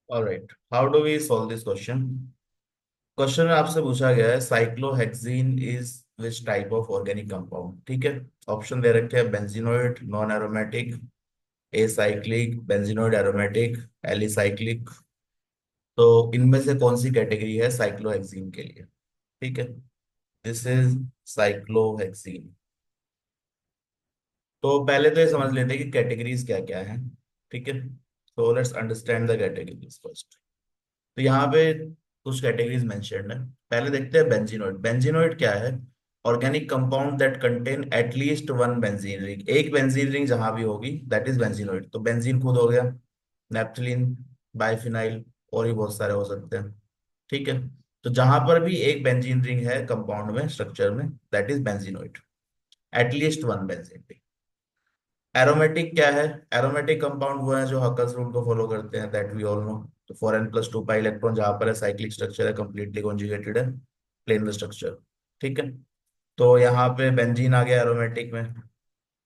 Alright, how do we solve this question. Question में आपसे पूछा गया है cyclohexene is which type of organic compound. ठीक है, ऑप्शन दे रखे हैं benzenoid, non aromatic, acyclic, benzenoid aromatic, alicyclic. तो इनमें से कौन सी कैटेगरी है साइक्लोहेक्सीन के लिए। ठीक है, दिस इज साइक्लोहेक्सीन। तो पहले तो ये समझ लेते हैं कि कैटेगरीज क्या क्या है। ठीक है, तो let's understand the categories first. तो यहाँ पे कुछ कैटेगरीज मेंशन्ड है। पहले देखते हैं बेंजीनोइड। बेंजीनोइड क्या है? Organic compound that contain at least one benzene ring. एक बेंजीन रिंग जहां भी होगी दैट इज बेंजीनोइड। तो बेंजीन खुद हो गया, नेप्थलीन, बाइफिनाइल, और भी बहुत सारे हो सकते हैं। ठीक है, तो जहां पर भी एक बेंजीन रिंग है कंपाउंड में, स्ट्रक्चर में, that is benzenoid. At least one benzene ring. Aromatic क्या है? एरोमेटिक कंपाउंड वो है जो हकल्स रूल को फॉलो करते हैं, दैट वी ऑल नो। तो 4n+2 पाई इलेक्ट्रॉन जहां पर है, साइक्लिक स्ट्रक्चर है, कंप्लीटली कॉन्जुगेटेड है, प्लेन स्ट्रक्चर। ठीक है, तो यहाँ पे बेंजीन आ गया एरोमेटिक में।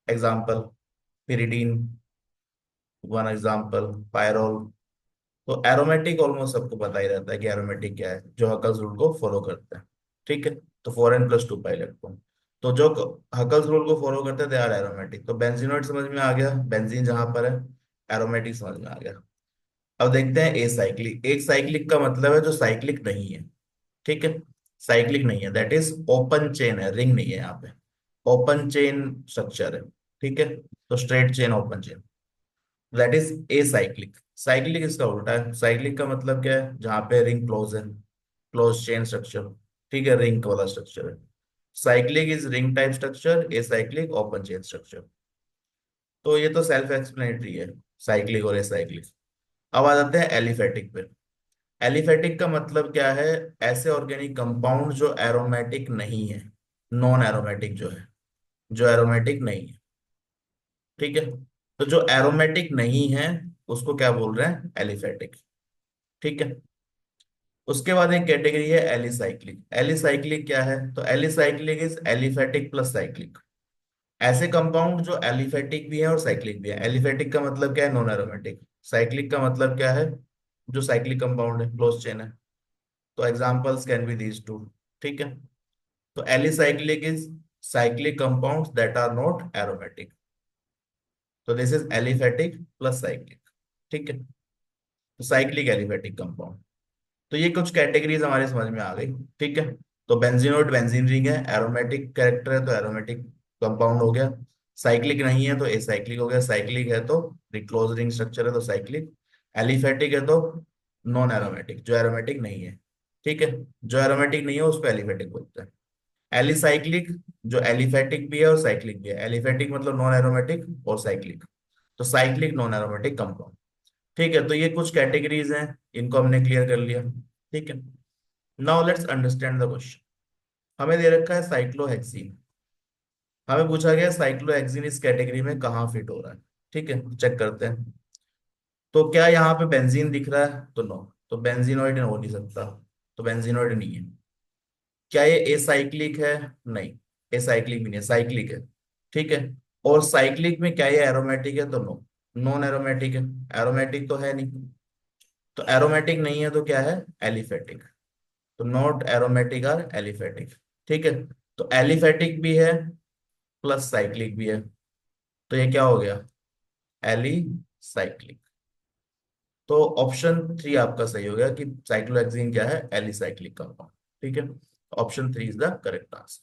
Example pyridine, one example pyrrole. तो एरोमेटिक ऑलमोस्ट सबको पता ही रहता है कि एरोमेटिक क्या है, जो हकल्स रूल को फॉलो करते हैं। ठीक है, तो 4n+2 पाई इलेक्ट्रॉन। तो जो हकल्स रूल को फॉलो करते हैं दे आर एरोमेटिक। तो बेंजीनोइड समझ में आ गया, बेंजीन जहां पर है। एरोमेटिक समझ में आ गया। अब देखते हैं ए साइक्लिक। एक साइक्लिक का मतलब है जो साइक्लिक नहीं है। ठीक है, साइक्लिक नहीं है, दैट इज ओपन चेन है, रिंग नहीं है यहाँ पे। ओपन चेन स्ट्रक्चर है। ठीक है, तो straight chain open chain, that is a cyclic. Cyclic इसका उल्टा है। साइक्लिक का मतलब क्या है? जहां पे रिंग क्लोज है, क्लोज चेन स्ट्रक्चर। ठीक है, रिंग वाला स्ट्रक्चर है। Cyclic is ring type structure, a cyclic open chain structure. तो ये तो सेल्फ एक्सप्लेनेटरी है, साइक्लिक और ए साइक्लिक। अब आ जाते हैं एलिफेटिक पे। एलिफेटिक का मतलब क्या है? ऐसे ऑर्गेनिक कंपाउंड जो एरोमेटिक नहीं है, नॉन एरोमेटिक जो है, जो एरोमेटिक नहीं है। ठीक है, तो जो एरोमेटिक नहीं है उसको क्या बोल रहे हैं? एलिफेटिक। ठीक है, उसके बाद एक कैटेगरी है एलिसाइक्लिक। एलिसाइक्लिक क्या है? तो alicyclic is aliphatic plus cyclic. ऐसे कंपाउंड जो एलिफेटिक भी है और साइक्लिक भी है। एलिफेटिक का मतलब क्या है? Non aromatic. साइक्लिक का मतलब क्या है? जो साइक्लिक कंपाउंड है, क्लोज चेन है। तो examples can be these two. ठीक है, तो alicyclic is cyclic compounds that are not aromatic. तो this is aliphatic plus cyclic. ठीक है, तो साइक्लिक एलिफेटिक कंपाउंड। तो ये कुछ कैटेगरीज हमारे समझ में आ गई। ठीक है, तो बेंजीनोइड बेंजीन रिंग है, एरोमेटिक कैरेक्टर है तो एरोमेटिक कंपाउंड हो गया। साइक्लिक नहीं है तो एसाइक्लिक हो गया। साइक्लिक है तो क्लोज रिंग स्ट्रक्चर है तो साइक्लिक। एलिफेटिक है तो नॉन एरोमेटिक, जो एरोमेटिक नहीं है। ठीक है, जो एरोमेटिक नहीं है उसको एलिफेटिक बोलते हैं। एलिसाइक्लिक, जो एलिफेटिक भी है और साइक्लिक भी है। एलिफेटिक मतलब नॉन एरोमेटिक, और साइक्लिक तो साइक्लिक नॉन एरोमेटिक कंपाउंड। ठीक है, तो ये कुछ कैटेगरीज हैं, इनको हमने क्लियर कर लिया। ठीक है, now let's understand the question. हमें दे रखा है साइक्लोहेक्सीन। हमें पूछा गया साइक्लोहेक्सीन इस कैटेगरी में कहाँ फिट हो रहा है। ठीक है, चेक करते हैं। तो क्या यहाँ पे बेंजीन दिख रहा है? तो नो, तो बेंजीनोइड हो नहीं सकता, तो बेंजीनोइड नहीं है। क्या ये एसाइक्लिक है? नहीं, एसाइक्लिक भी नहीं है, साइक्लिक है। ठीक है, और साइक्लिक में क्या ये एरोमेटिक है? तो नो, नॉन एरोमेटिक है। एरोमेटिक तो है नहीं, तो एरोमेटिक नहीं है तो क्या है? एलिफेटिक। तो नॉट एरोमेटिक आर एलिफेटिक। ठीक है, तो एलिफेटिक भी है प्लस साइक्लिक भी है, तो ये क्या हो गया? एलिसाइक्लिक। तो ऑप्शन 3 आपका सही हो गया कि साइक्लोहेक्सीन क्या है? Alicyclic compound. ठीक है, option 3 is the correct answer.